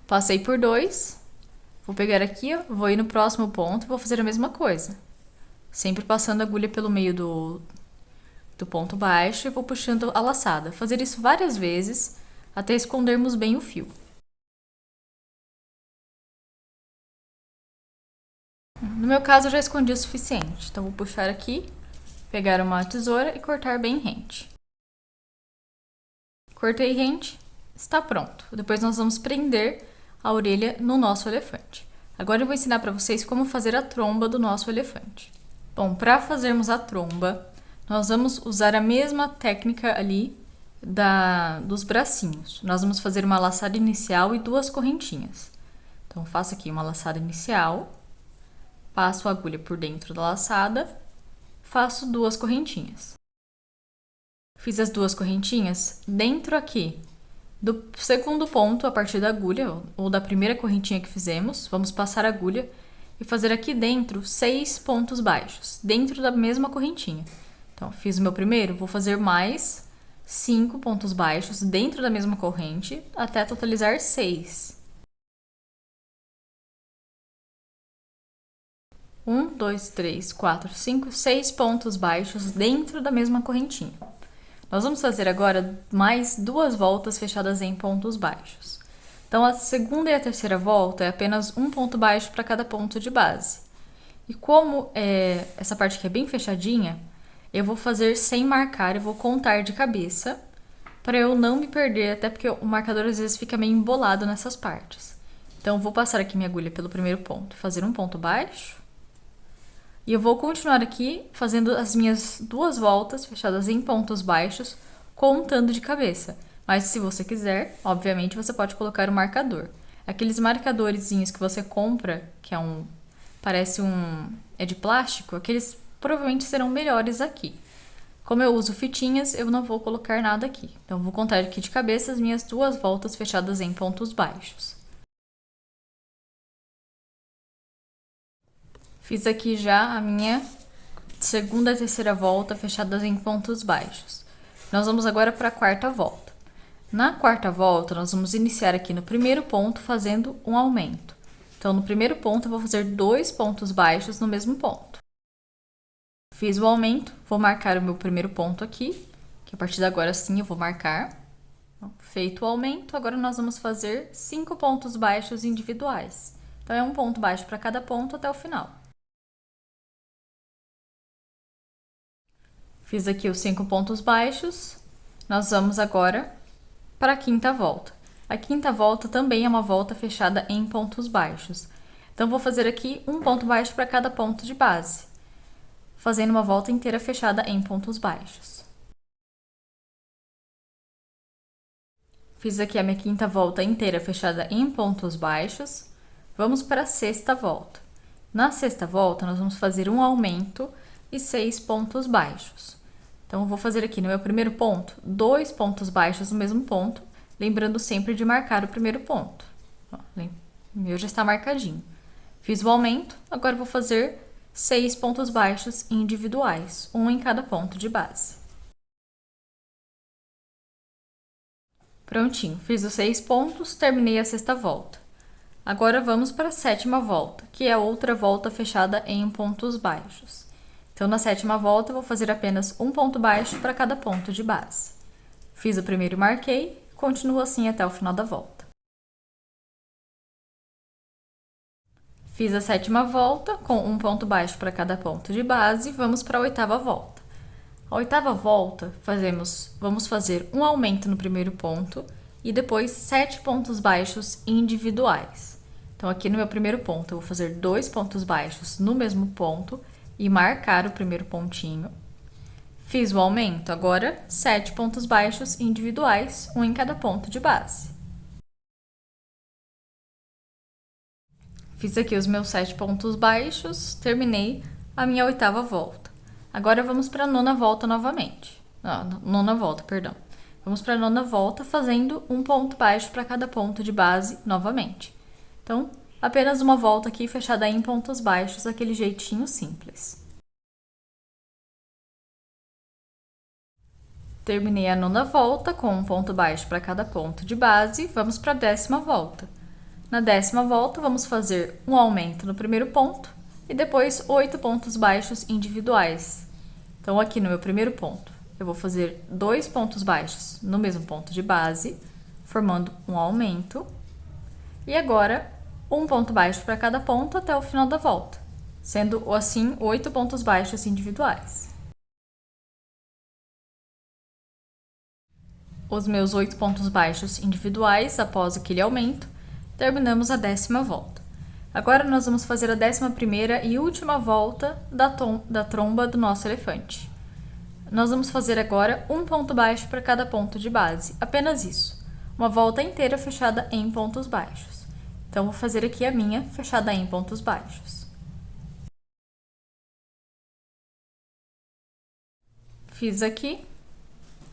Passei por 2, vou pegar aqui, ó, vou ir no próximo ponto e vou fazer a mesma coisa. Sempre passando a agulha pelo meio do ponto baixo e vou puxando a laçada. Fazer isso várias vezes até escondermos bem o fio. No meu caso, eu já escondi o suficiente, então vou puxar aqui, pegar uma tesoura e cortar bem rente. Cortei rente, está pronto. Depois nós vamos prender a orelha no nosso elefante. Agora eu vou ensinar para vocês como fazer a tromba do nosso elefante. Bom, para fazermos a tromba, nós vamos usar a mesma técnica ali dos bracinhos. Nós vamos fazer uma laçada inicial e 2 correntinhas. Então, faço aqui uma laçada inicial, passo a agulha por dentro da laçada, faço 2 correntinhas. Fiz as 2 correntinhas dentro aqui do segundo ponto a partir da agulha, ou da primeira correntinha que fizemos. Vamos passar a agulha e fazer aqui dentro 6 pontos baixos, dentro da mesma correntinha. Então, fiz o meu primeiro, vou fazer mais 5 pontos baixos dentro da mesma corrente, até totalizar 6. 1, 2, 3, 4, 5, 6 pontos baixos dentro da mesma correntinha. Nós vamos fazer agora mais 2 voltas fechadas em pontos baixos. Então, a segunda e a terceira volta é apenas um ponto baixo para cada ponto de base. E como essa parte aqui é bem fechadinha, eu vou fazer sem marcar, eu vou contar de cabeça, para eu não me perder, até porque o marcador às vezes fica meio embolado nessas partes. Então, eu vou passar aqui minha agulha pelo primeiro ponto, fazer um ponto baixo. E eu vou continuar aqui fazendo as minhas 2 voltas fechadas em pontos baixos, contando de cabeça. Mas se você quiser, obviamente, você pode colocar o marcador. Aqueles marcadorzinhos que você compra, que é de plástico, aqueles provavelmente serão melhores aqui. Como eu uso fitinhas, eu não vou colocar nada aqui. Então, vou contar aqui de cabeça as minhas 2 voltas fechadas em pontos baixos. Fiz aqui já a minha segunda e terceira volta fechadas em pontos baixos. Nós vamos agora para a quarta volta. Na quarta volta, nós vamos iniciar aqui no primeiro ponto fazendo um aumento. Então, no primeiro ponto, eu vou fazer 2 pontos baixos no mesmo ponto. Fiz o aumento, vou marcar o meu primeiro ponto aqui, que a partir de agora sim eu vou marcar. Então, feito o aumento, agora nós vamos fazer 5 pontos baixos individuais. Então, é um ponto baixo para cada ponto até o final. Fiz aqui os 5 pontos baixos, nós vamos agora para a quinta volta. A quinta volta também é uma volta fechada em pontos baixos. Então, vou fazer aqui um ponto baixo para cada ponto de base, fazendo uma volta inteira fechada em pontos baixos. Fiz aqui a minha quinta volta inteira fechada em pontos baixos. Vamos para a sexta volta. Na sexta volta, nós vamos fazer um aumento e 6 pontos baixos. Então, eu vou fazer aqui no meu primeiro ponto, 2 pontos baixos no mesmo ponto, lembrando sempre de marcar o primeiro ponto. Ó, o meu já está marcadinho. Fiz o aumento, agora eu vou fazer 6 pontos baixos individuais, um em cada ponto de base. Prontinho, fiz os 6 pontos, terminei a sexta volta. Agora vamos para a sétima volta, que é outra volta fechada em pontos baixos. Então, na sétima volta, eu vou fazer apenas um ponto baixo para cada ponto de base. Fiz o primeiro e marquei, continuo assim até o final da volta. Fiz a sétima volta, com um ponto baixo para cada ponto de base, vamos para a oitava volta. A oitava volta, vamos fazer um aumento no primeiro ponto e depois 7 pontos baixos individuais. Então, aqui no meu primeiro ponto, eu vou fazer 2 pontos baixos no mesmo ponto e marcar o primeiro pontinho. Fiz o aumento, agora 7 pontos baixos individuais, um em cada ponto de base. Fiz aqui os meus 7 pontos baixos, terminei a minha oitava volta. Agora vamos para a nona volta novamente. Nona volta, perdão. Vamos para a nona volta fazendo um ponto baixo para cada ponto de base novamente. Então, apenas uma volta aqui fechada em pontos baixos, daquele jeitinho simples. Terminei a nona volta com um ponto baixo para cada ponto de base, vamos para a décima volta. Na décima volta, vamos fazer um aumento no primeiro ponto e depois 8 pontos baixos individuais. Então, aqui no meu primeiro ponto, eu vou fazer 2 pontos baixos no mesmo ponto de base, formando um aumento. E agora, um ponto baixo para cada ponto até o final da volta, sendo assim 8 pontos baixos individuais. Os meus 8 pontos baixos individuais após aquele aumento, terminamos a décima volta. Agora nós vamos fazer a 11ª e última volta da tromba do nosso elefante. Nós vamos fazer agora um ponto baixo para cada ponto de base, apenas isso. Uma volta inteira fechada em pontos baixos. Então, vou fazer aqui a minha fechada em pontos baixos. Fiz aqui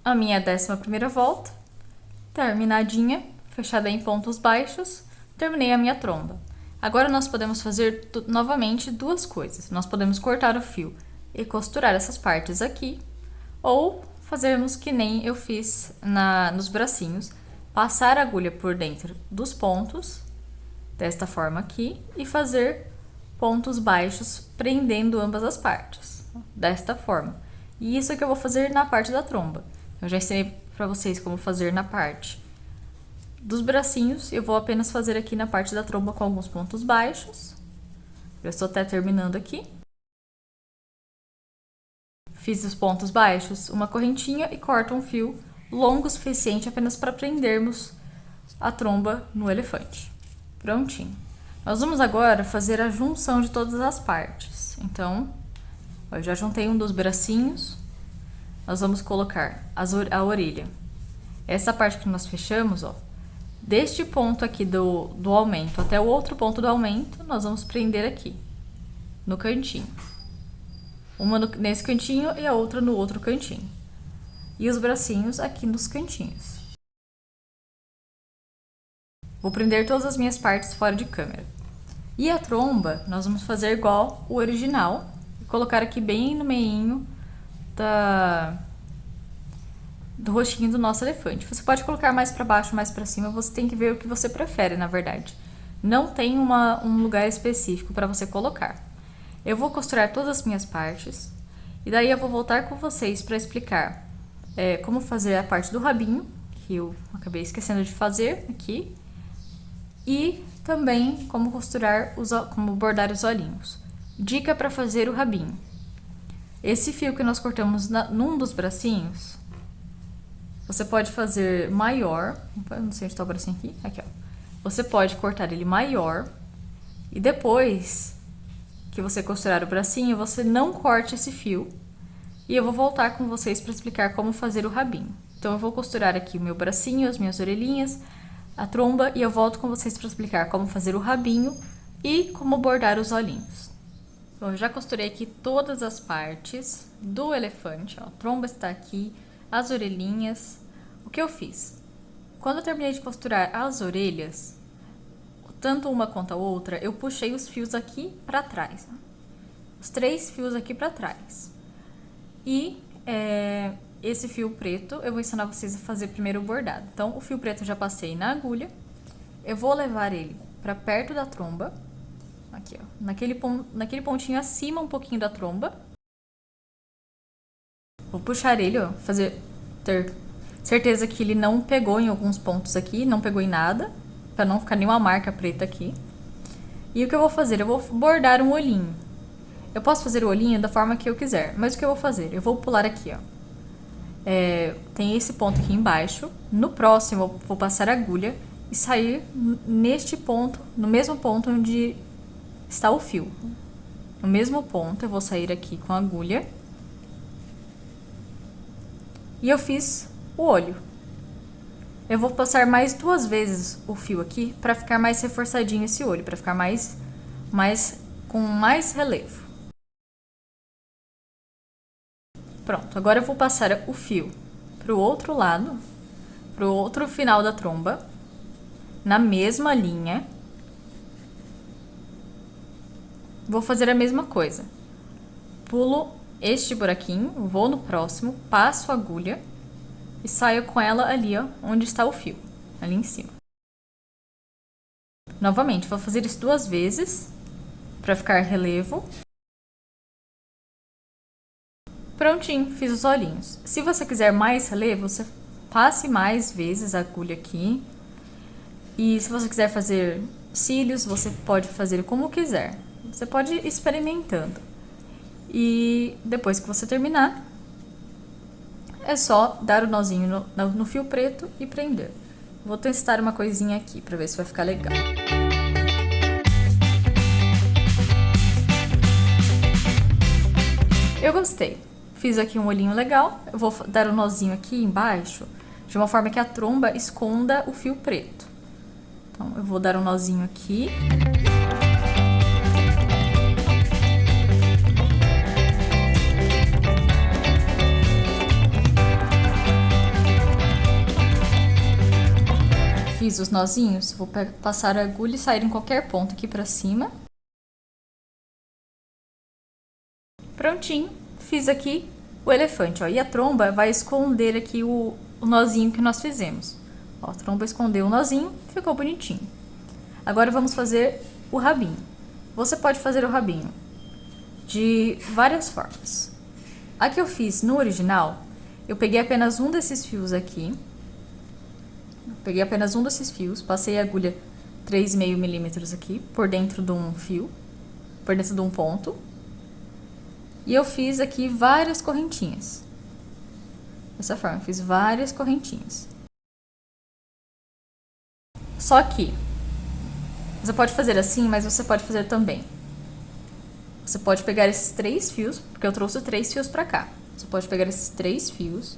a minha 11ª volta, terminadinha, fechada em pontos baixos, terminei a minha tromba. Agora, nós podemos fazer novamente duas coisas. Nós podemos cortar o fio e costurar essas partes aqui, ou fazermos que nem eu fiz nos bracinhos, passar a agulha por dentro dos pontos, desta forma aqui, e fazer pontos baixos prendendo ambas as partes, desta forma. E isso é que eu vou fazer na parte da tromba. Eu já ensinei para vocês como fazer na parte dos bracinhos, eu vou apenas fazer aqui na parte da tromba com alguns pontos baixos. Eu estou até terminando aqui. Fiz os pontos baixos, uma correntinha e corto um fio longo o suficiente apenas para prendermos a tromba no elefante. Prontinho. Nós vamos agora fazer a junção de todas as partes. Então, eu já juntei um dos bracinhos. Nós vamos colocar a orelha. Essa parte que nós fechamos, ó, deste ponto aqui do aumento até o outro ponto do aumento, nós vamos prender aqui, no cantinho. Uma nesse cantinho e a outra no outro cantinho. E os bracinhos aqui nos cantinhos. Vou prender todas as minhas partes fora de câmera. E a tromba, nós vamos fazer igual o original. Colocar aqui bem no meinho do rostinho do nosso elefante. Você pode colocar mais para baixo, mais para cima. Você tem que ver o que você prefere, na verdade. Não tem um lugar específico para você colocar. Eu vou costurar todas as minhas partes. E daí eu vou voltar com vocês para explicar como fazer a parte do rabinho, que eu acabei esquecendo de fazer aqui. E também como como bordar os olhinhos. Dica para fazer o rabinho. Esse fio que nós cortamos num dos bracinhos, você pode fazer maior. Não sei onde está o bracinho aqui. Aqui, ó. Você pode cortar ele maior. E depois que você costurar o bracinho, você não corte esse fio. E eu vou voltar com vocês para explicar como fazer o rabinho. Então eu vou costurar aqui o meu bracinho, as minhas orelhinhas, a tromba e eu volto com vocês para explicar como fazer o rabinho e como bordar os olhinhos. Bom, eu já costurei aqui todas as partes do elefante, ó. A tromba está aqui, as orelhinhas. O que eu fiz? Quando eu terminei de costurar as orelhas, tanto uma quanto a outra, eu puxei os fios aqui para trás. Ó. Os 3 fios aqui para trás. E esse fio preto, eu vou ensinar vocês a fazer primeiro o bordado. Então, o fio preto eu já passei na agulha. Eu vou levar ele para perto da tromba. Aqui, ó. Naquele pontinho acima um pouquinho da tromba. Vou puxar ele, ó. Ter certeza que ele não pegou em alguns pontos aqui. Não pegou em nada. Para não ficar nenhuma marca preta aqui. E o que eu vou fazer? Eu vou bordar um olhinho. Eu posso fazer o olhinho da forma que eu quiser. Mas o que eu vou fazer? Eu vou pular aqui, ó. Tem esse ponto aqui embaixo. No próximo, eu vou passar a agulha e sair neste ponto, no mesmo ponto onde está o fio. No mesmo ponto, eu vou sair aqui com a agulha. E eu fiz o olho. Eu vou passar mais 2 vezes o fio aqui para ficar mais reforçadinho esse olho, para ficar com mais relevo. Pronto, agora eu vou passar o fio pro outro lado, pro outro final da tromba, na mesma linha. Vou fazer a mesma coisa. Pulo este buraquinho, vou no próximo, passo a agulha e saio com ela ali, ó, onde está o fio, ali em cima. Novamente, vou fazer isso 2 vezes para ficar relevo. Prontinho, fiz os olhinhos. Se você quiser mais relevo, você passe mais vezes a agulha aqui. E se você quiser fazer cílios, você pode fazer como quiser. Você pode ir experimentando. E depois que você terminar, é só dar o nozinho no fio preto e prender. Vou testar uma coisinha aqui para ver se vai ficar legal. Eu gostei. Fiz aqui um olhinho legal. Eu vou dar um nozinho aqui embaixo, de uma forma que a tromba esconda o fio preto. Então, eu vou dar um nozinho aqui. Fiz os nozinhos, vou passar a agulha e sair em qualquer ponto aqui pra cima. Prontinho, fiz aqui o elefante, ó. E a tromba vai esconder aqui o nozinho que nós fizemos. Ó, a tromba escondeu o nozinho, ficou bonitinho. Agora vamos fazer o rabinho. Você pode fazer o rabinho de várias formas. A que eu fiz no original, eu peguei apenas um desses fios aqui. Peguei apenas um desses fios, passei a agulha 3,5 milímetros aqui, por dentro de um fio, por dentro de um ponto. E eu fiz aqui várias correntinhas. Dessa forma, eu fiz várias correntinhas. Só que, você pode fazer assim, mas você pode fazer também. Você pode pegar esses 3 fios, porque eu trouxe 3 fios pra cá. Você pode pegar esses 3 fios,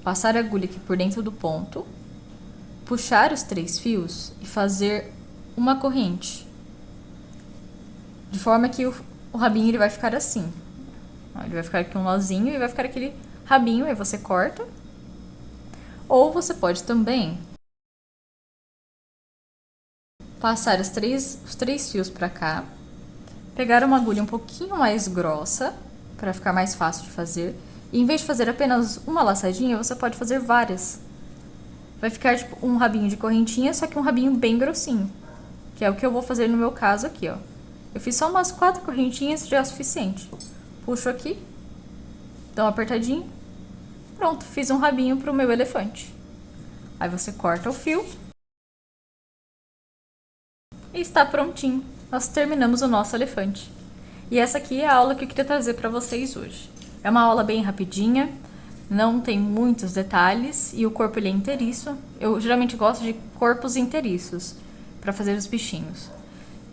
passar a agulha aqui por dentro do ponto, puxar os 3 fios e fazer uma corrente. De forma que o rabinho ele vai ficar assim. Ele vai ficar aqui um nozinho e vai ficar aquele rabinho, aí você corta. Ou você pode também passar os três fios pra cá, pegar uma agulha um pouquinho mais grossa, para ficar mais fácil de fazer. E em vez de fazer apenas uma laçadinha, você pode fazer várias. Vai ficar tipo um rabinho de correntinha, só que um rabinho bem grossinho. Que é o que eu vou fazer no meu caso aqui, ó. Eu fiz só umas 4 correntinhas, já é o suficiente. Puxo aqui, dá uma apertadinha. Pronto, fiz um rabinho pro meu elefante. Aí você corta o fio. E está prontinho. Nós terminamos o nosso elefante. E essa aqui é a aula que eu queria trazer para vocês hoje. É uma aula bem rapidinha, não tem muitos detalhes e o corpo ele é inteiriço. Eu geralmente gosto de corpos inteiriços para fazer os bichinhos.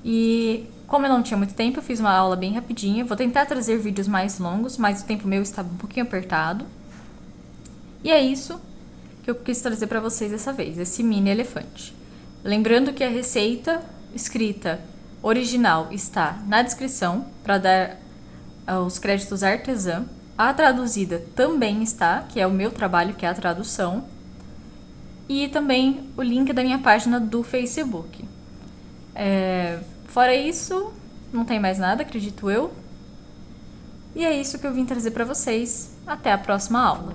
E como eu não tinha muito tempo, eu fiz uma aula bem rapidinha. Vou tentar trazer vídeos mais longos, mas o tempo meu está um pouquinho apertado. E é isso que eu quis trazer para vocês dessa vez, esse mini elefante. Lembrando que a receita escrita original está na descrição para dar os créditos à artesã. A traduzida também está, que é o meu trabalho, que é a tradução. E também o link da minha página do Facebook. Fora isso, não tem mais nada, acredito eu. E é isso que eu vim trazer para vocês. Até a próxima aula.